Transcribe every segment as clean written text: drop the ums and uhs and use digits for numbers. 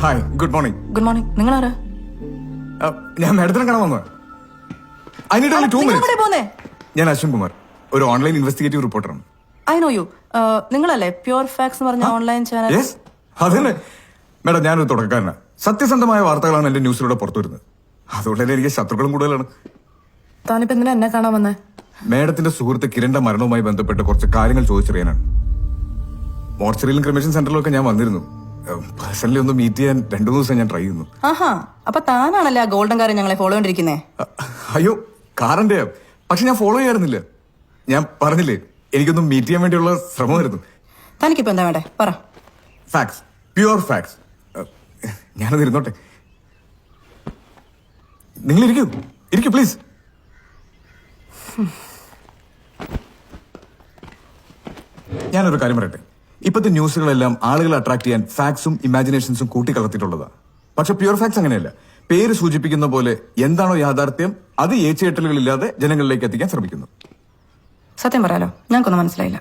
Hi, good morning. Good morning. നിങ്ങൾ ആരാ? ഞാൻ മാഡത്തിനെ കാണാൻ വന്നത്. ഞാൻ അശ്വിൻ കുമാർ, ഒരു ഓൺലൈൻ ഇൻവെസ്റ്റിഗേറ്റീവ് റിപ്പോർട്ടറാണ്. I know you. നിങ്ങളല്ലേ പ്യുവർ ഫാക്ട്സ് എന്ന് പറഞ്ഞ ഓൺലൈൻ ചാനൽ? യെസ്, അതന്നെ മാഡം. ഞാനൊരു തുടക്കക്കാരനാണ്. സത്യസന്ധമായ വാർത്തകളാണ് എന്റെ ന്യൂസിലൂടെ പുറത്തു വരുന്നത്. അതുകൊണ്ട് തന്നെ എനിക്ക് ശത്രുക്കളും കൂടുതലാണ്. താനിപ്പോ എന്തിനാ എന്നെ കാണാൻ വന്നേ? മാഡത്തിന്റെ സുഹൃത്ത് കിരണിന്റെ മരണവുമായി ബന്ധപ്പെട്ട് കുറച്ച് കാര്യങ്ങൾ ചോദിച്ചറിയാനാണ്. മോർച്ചറിയിലും ക്രിമേഷൻ സെന്ററിലും ഒക്കെ ഞാൻ വന്നിരുന്നു. പേഴ്സണലി ഒന്ന് മീറ്റ് ചെയ്യാൻ 2-3 ദിവസം ഞാൻ ട്രൈ ചെയ്യുന്നു. ആഹാ, അപ്പൊ താനാണല്ലേ ആ ഗോൾഡൻ കാർ ഞങ്ങളെ ഫോളോ ചെയ്തിരിക്കുന്നേ? അയ്യോ, കാറിന്റെ. പക്ഷെ ഞാൻ ഫോളോ ചെയ്യാറുന്നില്ല. ഞാൻ പറഞ്ഞില്ലേ, എനിക്കൊന്നും മീറ്റ് ചെയ്യാൻ വേണ്ടിയുള്ള ശ്രമമായിരുന്നു. തനിക്കിപ്പോ എന്താ വേണ്ടേ പറ. Facts, pure facts. ഞാനത് ഇരുന്നോട്ടെ. നിങ്ങൾ ഇരിക്കൂ പ്ലീസ്. ഞാനൊരു കാര്യം പറയട്ടെ. ഇപ്പോഴത്തെ ന്യൂസുകളെല്ലാം ആളുകളെ അട്രാക്ട് ചെയ്യാൻ ഫാക്ട്സും ഇമാജിനേഷൻസും കൂട്ടിക്കലർത്തിയിട്ടുള്ളതാ. പക്ഷെ പ്യുവർ ഫാക്ട്സ് അങ്ങനെയല്ല. പേര് സൂചിപ്പിക്കുന്ന പോലെ എന്താണോ യാഥാർത്ഥ്യം അത് ഏച്ചുകെട്ടലുകളില്ലാതെ ജനങ്ങളിലേക്ക് എത്തിക്കാൻ ശ്രമിക്കുന്നു. സത്യം പറയാലോ, ഞങ്ങൾക്കൊന്നും മനസ്സിലായില്ല.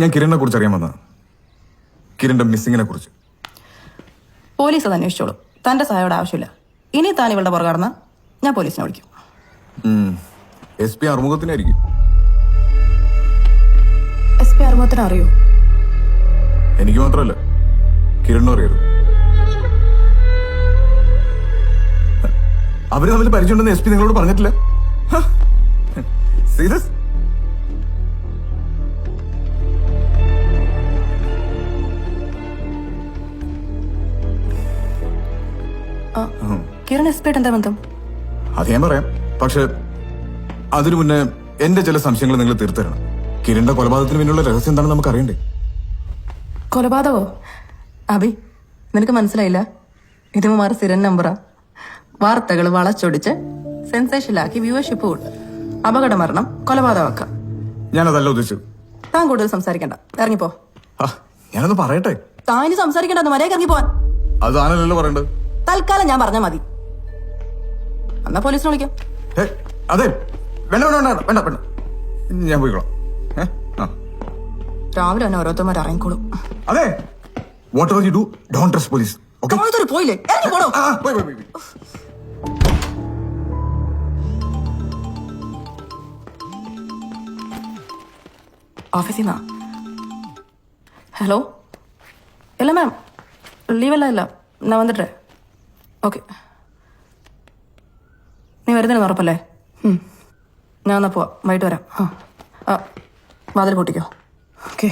ഞാൻ കിരണിനെ കുറിച്ച് അറിയാൻ വന്നതാണ്. കിരണിന്റെ മിസ്സിങ്ങിനെ കുറിച്ച്. പോലീസ് അത് അന്വേഷിച്ചോളൂ. തന്റെ സഹായോടെ ആവശ്യമില്ല. ഇനി താൻ ഇവളുടെ പുറകടന്ന ഞാൻ പോലീസിനെ വിളിക്കും. SP അറുമുഖത്തിനായിരിക്കും. SP അറുമുഖത്തിന് അറിയോ? എനിക്ക് മാത്രമല്ല, കിരണിനും അറിയരുത്. അവര് തമ്മിൽ പരിചയമുണ്ടെന്ന് SP നിങ്ങളോട് പറഞ്ഞിട്ടില്ല? സീരിയസ്? കിരൺ SP ആയിട്ട് എന്താ ബന്ധം? അത് ഞാൻ പറയാം. പക്ഷെ അതിനു മുന്നേ എന്റെ ചില സംശയങ്ങൾ നിങ്ങൾ തീർത്തരണം. കിരണിന്റെ കൊലപാതകത്തിന് പിന്നിലുള്ള രഹസ്യം എന്താണെന്ന് നമുക്ക് അറിയണ്ടേ? കൊലപാതകോ? അബി, നിനക്ക് മനസ്സിലായില്ല? ഇതിന് മാറി സ്ഥിരം നമ്പറാ. വാർത്തകൾ വളച്ചൊടിച്ച് സെൻസേഷനിലാക്കി വ്യൂവർഷിപ്പ് കൂട്ടും. അപകട മരണം കൊലപാതകമാക്കാം. ഞാനതല്ല ഉദ്ദേശിച്ചത്. താൻ കൂടുതൽ സംസാരിക്കണ്ട, ഇറങ്ങിപ്പോ. ഞാനൊന്ന് പറയട്ടെ. താനി സംസാരിക്കണ്ടെന്ന് മര്യാദ ഇറങ്ങിപ്പോവാൻ. അത് ആണല്ലോ പറയണ്ടത്. തൽക്കാലം ഞാൻ പറഞ്ഞാൽ മതി. എന്നാ പോലീസിനെ വിളിക്കാം. അതെ, വേണ്ട വേണ്ട വേണ്ട വേണ്ട, ഞാൻ പോയിക്കോളാം. രാവിലെ തന്നെ ഓരോരുത്തന്മാർ ഇറങ്ങിക്കോളും. അതെ, what ever you do, don't trust police. പോയില്ലേ? ഇറങ്ങിപ്പോടോ. ഓഫീസിൽ നിന്നാ. ഹലോ. ഇല്ല മാം, ലീവല്ല. ഇല്ല, ഞാൻ വന്നിട്ടേ. ഓക്കെ, നീ വരുന്നതിന് ഉറപ്പല്ലേ? ഞാൻ എന്നാ പോവാം, വൈകിട്ട് വരാം. വാതിൽ പൊട്ടിക്കോ. ഓക്കെ.